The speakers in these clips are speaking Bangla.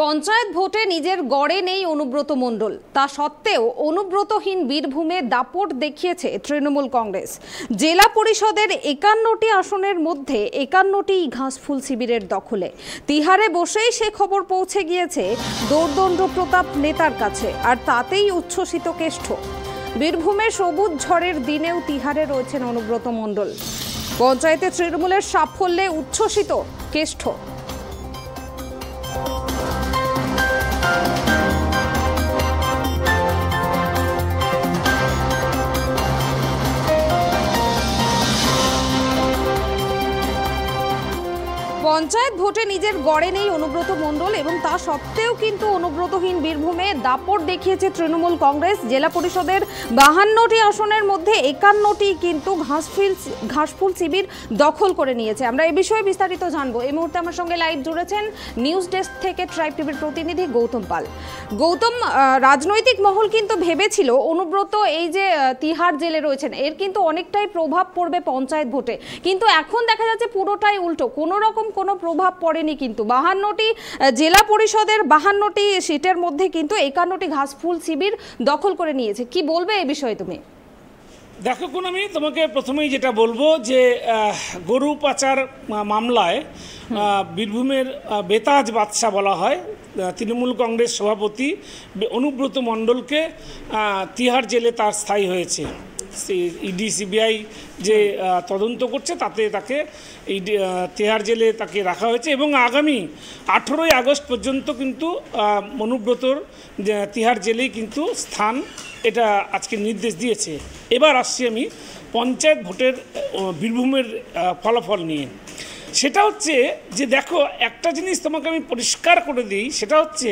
পঞ্চায়েত ভোটে নিজের গড়ে নেই অনুব্রত মণ্ডল, তা সত্ত্বেও অনুব্রতহীন বীরভূমে দাপট দেখিয়েছে তৃণমূল কংগ্রেস। জেলা পরিষদের 51টি আসনের মধ্যে 51টি ঘাসফুল শিবিরের দখলে। তিহারে বসেই সে খবর পৌঁছে গিয়েছে দৌর্দণ্ড প্রতাপ নেতার কাছে, আর তাতেই উচ্ছ্বসিত কেষ্ট। বীরভূমে সবুজ ঝড়ের দিনেও তিহারে রয়েছেন অনুব্রত মণ্ডল। পঞ্চায়েতে তৃণমূলের সাফল্যে উচ্ছ্বসিত কেষ্ট। পঞ্চায়েত ভোটে নিজের গড়ে নেই অনুব্রত মণ্ডল, এবং তা সত্ত্বেও কিন্তু অনুব্রতহীন বীরভূমে দাপট দেখিয়েছে তৃণমূল কংগ্রেস। জেলা পরিষদের 52টি আসনের মধ্যে 51টি কিন্তু ঘাসফুল শিবির দখল করে নিয়েছে। আমরা এই বিষয়ে বিস্তারিত জানবো। এই মুহূর্তে আমার সঙ্গে লাইভ জুড়েছেন নিউজ ডেস্ক থেকে ট্রাইব টিভির প্রতিনিধি গৌতম পাল। গৌতম, রাজনৈতিক মহল কিন্তু ভেবেছিল অনুব্রত এই যে তিহার জেলে রয়েছেন এর কিন্তু অনেকটাই প্রভাব পড়বে পঞ্চায়েত ভোটে, কিন্তু এখন দেখা যাচ্ছে পুরোটাই উল্টো, কোনো রকম কোনো প্রভাব পড়েনি। কিন্তু 52টি জেলা পরিষদের 52টি সিটের মধ্যে কিন্তু 51টি ঘাসফুল শিবির দখল করে নিয়েছে। কি বলবে এই বিষয়ে তুমি? দেখো, আমি তোমাকে প্রথমেই যেটা বলবো যে গরু পাচার মামলায় বীরভূমের বেতাজ বাদশা বলা হয় তৃণমূল কংগ্রেস সভাপতি অনুব্রত মণ্ডলকে তিহার জেলে তার স্থায়ী হয়েছে। ইডি সিবিআই যে তদন্ত করছে তাতে তাকে এই তিহার জেলে তাকে রাখা হয়েছে, এবং আগামী 18ই আগস্ট পর্যন্ত কিন্তু অনুব্রতর তিহার জেলেই কিন্তু স্থান, এটা আজকে নির্দেশ দিয়েছে। এবার আসছি আমি পঞ্চায়েত ভোটের বীরভূমের ফলাফল নিয়ে। সেটা হচ্ছে যে দেখো, একটা জিনিস তোমাকে আমি পরিষ্কার করে দিই, সেটা হচ্ছে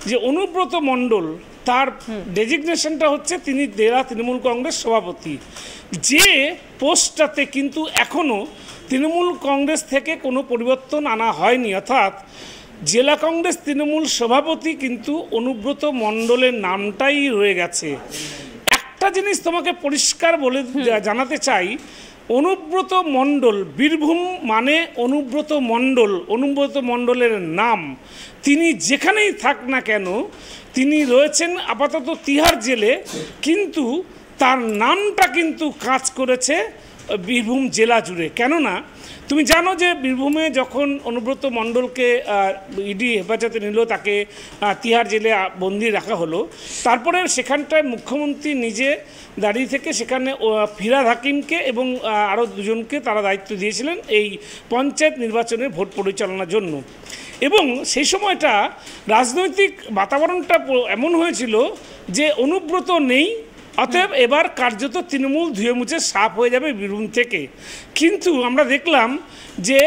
যে অনুব্রত মণ্ডল তার ডেজিগনেশনটা হচ্ছে তিনি জেলা তৃণমূল কংগ্রেস সভাপতি। যে পোস্টটাতে কিন্তু এখনও তৃণমূল কংগ্রেস থেকে কোনো পরিবর্তন আনা হয়নি, অর্থাৎ জেলা কংগ্রেস তৃণমূল সভাপতি কিন্তু অনুব্রত মণ্ডলের নামটাই রয়ে গেছে। একটা জিনিস তোমাকে পরিষ্কার বলে জানাতে চাই, অনুব্রত মণ্ডল, বীরভূম মানে অনুব্রত মণ্ডলের নাম। তিনি যেখানেই থাক না কেন, তিনি রয়েছেন আপাতত তিহার জেলে, কিন্তু তার নামটা কিন্তু কাজ করেছে বীরভূম জেলা জুড়ে। কেননা তুমি জানো যে বীরভূমে যখন অনুব্রত মণ্ডলকে ইডি হেফাজতে নিল, তাকে তিহার জেলে বন্দি রাখা হলো, তারপরে সেখানটায় মুখ্যমন্ত্রী নিজে দাঁড়িয়ে থেকে সেখানে ফিরাদ হাকিমকে এবং আরও দুজনকে তারা দায়িত্ব দিয়েছিলেন এই পঞ্চায়েত নির্বাচনের ভোট পরিচালনার জন্য। এবং সেই সময়টা রাজনৈতিক বাতাবরণটা এমন হয়েছিল যে অনুব্রত নেই, অতএব এবার কার্যত তৃণমূল ধুয়ে মুছে সাফ হয়ে যাবে বীরভূম থেকে। কিন্তু আমরা দেখলাম যে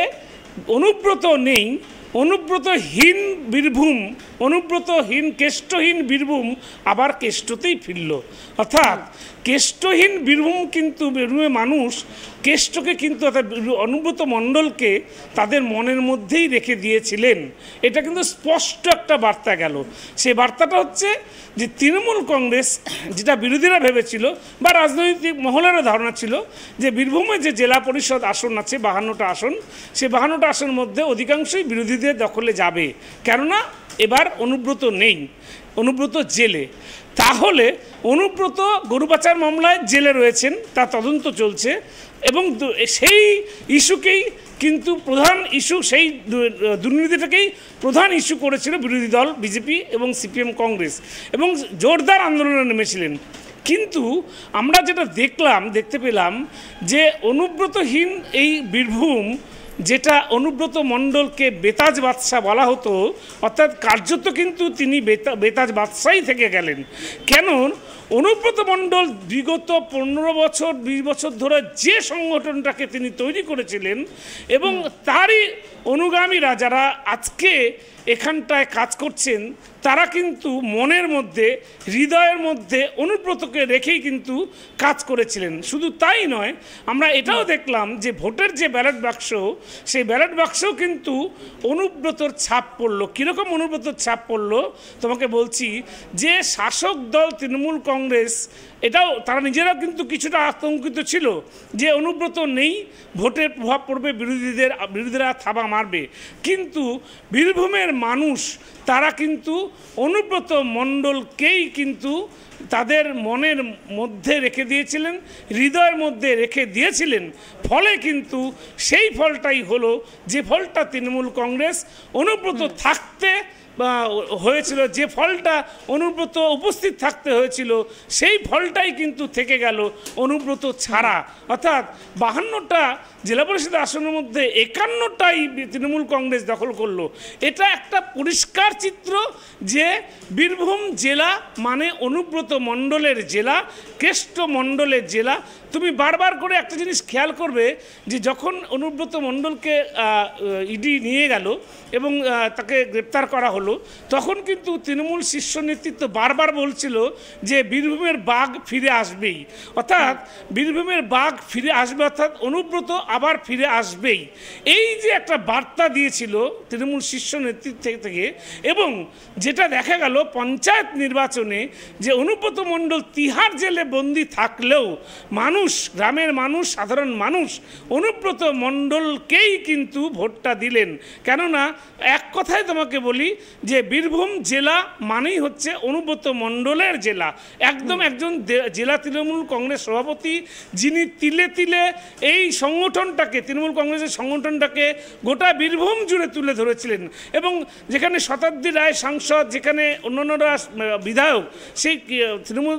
অনুব্রত নেই, অনুব্রতহীন বীরভূম, অনুব্রতহীন কেষ্টহীন বীরভূম আবার কেষ্টতেই ফিরল। অর্থাৎ কেষ্টহীন বীরভূম, কিন্তু বীরভূমের মানুষ কেষ্টকে কিন্তু অর্থাৎ অনুব্রত মণ্ডলকে তাদের মনের মধ্যেই রেখে দিয়েছিলেন। এটা কিন্তু স্পষ্ট একটা বার্তা গেল। সেই বার্তাটা হচ্ছে যে তৃণমূল কংগ্রেস, যেটা বিরোধীরা ভেবেছিল বা রাজনৈতিক মহলেরও ধারণা ছিল যে বীরভূমে যে জেলা পরিষদ আসন আছে 52টা আসন, সেই 52টা আসনের মধ্যে অধিকাংশই বিরোধীদের দখলে যাবে, কেননা এবার অনুব্রত নেই, অনুব্রত জেলে। তাহলে অনুব্রত গরু পাচার মামলায় জেলে রয়েছেন, তার তদন্ত চলছে, এবং সেই ইস্যুকেই কিন্তু প্রধান ইস্যু, সেই দুর্নীতিটাকেই প্রধান ইস্যু করেছিল বিরোধী দল বিজেপি এবং সিপিএম কংগ্রেস, এবং জোরদার আন্দোলনে নেমেছিলেন। কিন্তু আমরা যেটা দেখতে পেলাম যে অনুব্রতহীন এই বীরভূম, যেটা অনুব্রত মণ্ডলকে বেতাজ বাদশা বলা হতো, অর্থাৎ কার্যত কিন্তু তিনি বেতাজ বাদশাই থেকে গেলেন। কেন? অনুব্রত মণ্ডল বিগত 15 বছর 20 বছর ধরে যে সংগঠনটাকে তিনি তৈরি করেছিলেন, এবং তারই অনুগামীরা যারা আজকে এখানটায় কাজ করছেন, তারা কিন্তু মনের মধ্যে, হৃদয়ের মধ্যে অনুব্রতকে রেখেই কিন্তু কাজ করেছিলেন। শুধু তাই নয়, আমরা এটাও দেখলাম যে ভোটের যে ব্যালট বাক্স, সেই ব্যালট বাক্সও কিন্তু অনুব্রতর ছাপ পড়লো। কীরকম অনুব্রতর ছাপ পড়লো তোমাকে বলছি, যে শাসক দল তৃণমূল কংগ্রেস, এটাও তারা নিজেরাও কিন্তু কিছুটা আতঙ্কিত ছিল যে অনুব্রত নেই, ভোটের প্রভাব পড়বে, বিরোধীরা থাবা মারবে। কিন্তু বীরভূমের মানুষ তারা কিন্তু অনুব্রত মণ্ডলকেই কিন্তু তাদের মনের মধ্যে রেখে দিয়েছিলেন, হৃদয়ের মধ্যে রেখে দিয়েছিলেন। ফলে কিন্তু সেই ফলটাই হলো যে ফলটা তৃণমূল কংগ্রেস অনুব্রত থাকতে হয়েছিল, যে ফলটা অনুব্রত উপস্থিত থাকতে হয়েছিল, সেই ফলটাই কিন্তু থেকে গেল অনুব্রত ছাড়া। অর্থাৎ 52টা জেলা পরিষদ আসনের মধ্যে 51টাই তৃণমূল কংগ্রেস দখল করলো। এটা একটা পরিষ্কার চিত্র যে বীরভূম জেলা মানে অনুব্রত মণ্ডলের জেলা, কেষ্ট মণ্ডলের জেলা। তুমি বারবার করে একটা জিনিস খেয়াল করবে যে যখন অনুব্রত মণ্ডলকে ইডি নিয়ে গেল এবং তাকে গ্রেপ্তার করা হলো, তখন কিন্তু তৃণমূল শীর্ষ নেতৃত্ব বারবার বলছিল যে বীরভূমের বাঘ ফিরে আসবেই, অর্থাৎ বীরভূমের বাঘ ফিরে আসবে, অর্থাৎ অনুব্রত আবার ফিরে আসবেই। এই যে একটা বার্তা দিয়েছিল তৃণমূল শীর্ষ নেতৃত্ব থেকে, এবং যেটা দেখা গেল পঞ্চায়েত নির্বাচনে যে অনুব্রত মণ্ডল তিহার জেলে বন্দী থাকলেও মানুষ, গ্রামের মানুষ, সাধারণ মানুষ অনুব্রত মণ্ডলকেই কিন্তু ভোটটা দিলেন। কেননা এক কথায় তোমাকে বলি যে বীরভূম জেলা মানেই হচ্ছে অনুব্রত মণ্ডলের জেলা। একদম একজন জেলা তৃণমূল কংগ্রেস সভাপতি যিনি তিলে তিলে এই সংগঠনটাকে, তৃণমূল কংগ্রেসের সংগঠনটাকে গোটা বীরভূম জুড়ে তুলে ধরেছিলেন। এবং যেখানে শতাব্দী রায় সাংসদ, যেখানে অন্যান্যরা বিধায়ক, সেই তৃণমূল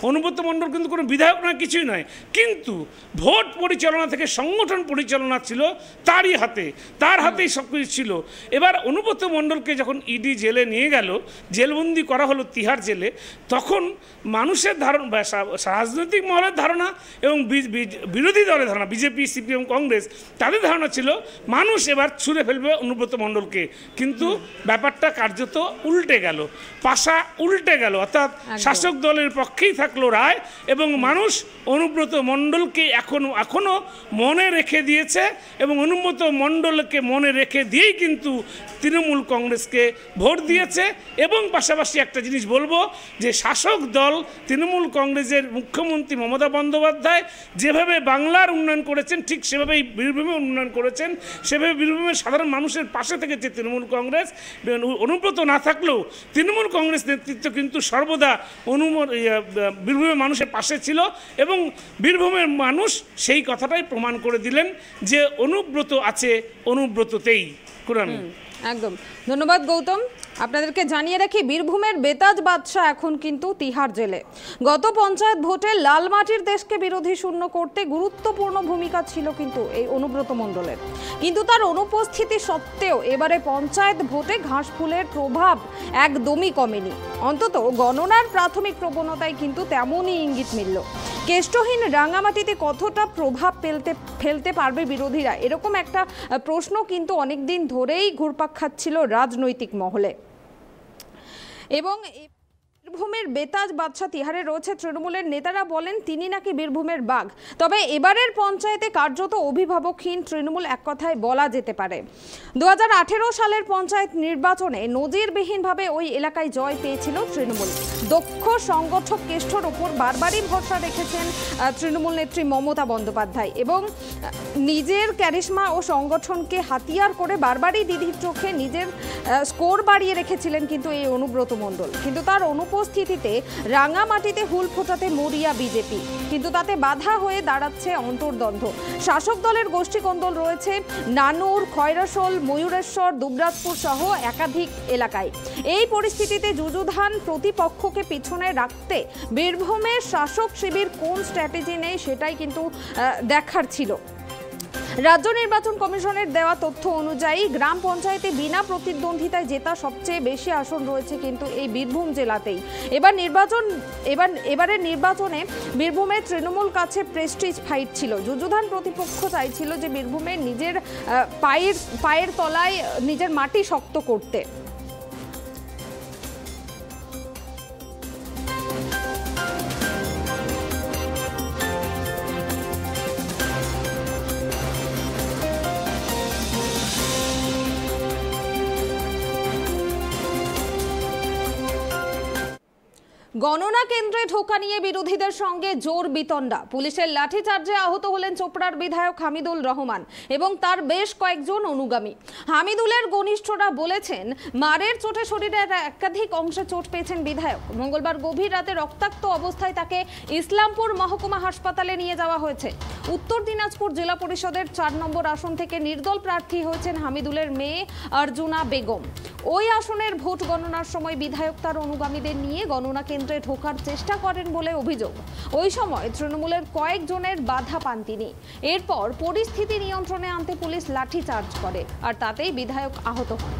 অনুব্রত মণ্ডল কিন্তু কোনো বিধায়ক নয়, কিছুই নয়, কিন্তু ভোট পরিচালনা থেকে সংগঠন পরিচালনা ছিল তারই হাতে, তার হাতেই সব কিছু ছিল। এবার অনুব্রত মণ্ডলকে যখন ইডি জেলে নিয়ে গেল, জেলবন্দি করা হলো তিহার জেলে, তখন মানুষের ধারণা, রাজনৈতিক মহলের ধারণা এবং বিরোধী দলের ধারণা, বিজেপি, সিপিএম, কংগ্রেস, তাদের ধারণা ছিল মানুষ এবার ছুঁড়ে ফেলবে অনুব্রত মণ্ডলকে। কিন্তু ব্যাপারটা কার্যত উল্টে গেল, পাশা উল্টে গেল, অর্থাৎ শাসক দলের পক্ষেই থাকলো রায় এবং মানুষ অনুব্রত মণ্ডলকে এখনও মনে রেখে দিয়েছে এবং অনুব্রত মণ্ডলকে মনে রেখে দিয়েই কিন্তু তৃণমূল কংগ্রেসকে ভোট দিয়েছে। এবং পাশাপাশি একটা জিনিস বলবো যে শাসক দল তৃণমূল কংগ্রেসের মুখ্যমন্ত্রী মমতা বন্দ্যোপাধ্যায় যেভাবে বাংলার উন্নয়ন করেছেন, ঠিক সেভাবেই বীরভূমের উন্নয়ন করেছেন, সেভাবে বীরভূমের সাধারণ মানুষের পাশে থেকেছে তৃণমূল কংগ্রেস। অনুব্রত না থাকলেও তৃণমূল কংগ্রেস নেতৃত্ব কিন্তু সর্বদা বীরভূমের মানুষের পাশে ছিল এবং বীরভূমের মানুষ সেই কথাটাই প্রমাণ করে দিলেন যে অনুব্রত আছে, অনুব্রততেই। একদম ধন্যবাদ গৌতম। আপনাদেরকে জানিয়ে রাখি, বীরভূমের বেতাজ বাদশাহ এখন কিন্তু তিহার জেলে। গত পঞ্চায়েত ভোটে লাল মাটির দেশকে বিরোধী শূন্য করতে গুরুত্বপূর্ণ ভূমিকা ছিল কিন্তু এই অনুব্রত মণ্ডলের, কিন্তু তার অনুপস্থিতি সত্ত্বেও এবারে পঞ্চায়েত ভোটে ঘাসফুলের প্রভাব একদমই কমেনি। অন্তত গণনার প্রাথমিক প্রবণতায় কিন্তু তেমনই ইঙ্গিত মিলল। কেষ্টহীন রাঙামাটিতে কতটা প্রভাব ফেলতে পারবে বিরোধীরা, এরকম একটা প্রশ্ন কিন্তু অনেকদিন ধরেই ঘুরপাক খাচ্ছিল রাজনৈতিক মহলে। এবং বীরভূমের বেতাজ বাদশাহ তিহারে রয়েছে তৃণমূলের নেতারা বলেন তিনি নাকি বীরভূমের বাঘ। তবে এবারের পঞ্চায়েতে কার্যত অভিভাবকহীন তৃণমূল এক কথায় বলা যেতে পারে। 2018 সালের পঞ্চায়েত নির্বাচনে নজিরবিহীনভাবে ওই এলাকায় জয় পেয়েছিল তৃণমূল। দক্ষ সংগঠক কেষ্টর ওপর বারবারই ভরসা রেখেছেন তৃণমূল নেত্রী মমতা বন্দ্যোপাধ্যায় এবং নিজের ক্যারিশমা ও সংগঠনকে হাতিয়ার করে বারবারই দিদির চোখে নিজের স্কোর বাড়িয়ে রেখেছিলেন কিন্তু এই অনুব্রত মণ্ডল। কিন্তু তার উপস্থিতিতে রাঙামাটিতে হুল ফোটাতে মরিয়া বিজেপি, কিন্তু তাতে বাধা হয়ে দাঁড়াচ্ছে অন্তর্দ্বন্দ্ব। শাসক দলের গোষ্ঠীকন্দল রয়েছে নানুর, খয়রাসোল, ময়ূরেশ্বর, দুবরাজপুর সহ একাধিক এলাকায়। এই পরিস্থিতিতে যুযুধান প্রতিপক্ষকে পিছনে রাখতে বীরভূমের শাসক শিবির কোন স্ট্র্যাটেজি নেই সেটাই কিন্তু দেখার ছিল। রাজ্য নির্বাচন কমিশনের দেওয়া তথ্য অনুযায়ী গ্রাম পঞ্চায়েতে বিনা প্রতিদ্বন্দ্বিতায় জেতা সবচেয়ে বেশি আসন রয়েছে কিন্তু এই বীরভূম জেলাতেই। এবারের নির্বাচনে বীরভূমের তৃণমূল কাছে প্রেস্টিজ ফাইট ছিল। যুযুধান প্রতিপক্ষ চাইছিল যে বীরভূমে নিজের পায়ের তলায় নিজের মাটি শক্ত করতে। গণনা কেন্দ্রে ঢোকা নিয়ে বিরোধীদের সঙ্গে জোর বিতণ্ডা। পুলিশের লাঠিচার্জে আহত হলেন চোপড়ার বিধায়ক হামিদুল রহমান এবং তার বেশ কয়েকজন অনুগামী। হামিদুলের ঘনিষ্ঠরা বলেছেন, মারের চোটে শরীরের একাধিক অংশে চোট পেয়েছেন বিধায়ক। মঙ্গলবার গভীর রাতে রক্তাক্ত অবস্থায় তাকে ইসলামপুর মহকুমা হাসপাতালে নিয়ে যাওয়া হয়েছে। উত্তর দিনাজপুর জেলা পরিষদের 4 নম্বর আসন থেকে নির্দল প্রার্থী হয়েছেন হামিদুলের মেয়ে অর্জুনা বেগম। ওই আসনের ভোট গণনার সময় বিধায়ক তার অনুগামীদের নিয়ে গণনা কেন্দ্রে ঢোকার চেষ্টা করেন বলে অভিযোগ। ওই সময় তৃণমূলের কয়েকজনের বাধা পান তিনি। এরপর পরিস্থিতি নিয়ন্ত্রণে আনতে পুলিশ লাঠিচার্জ করে, আর তাতেই বিধায়ক আহত হন।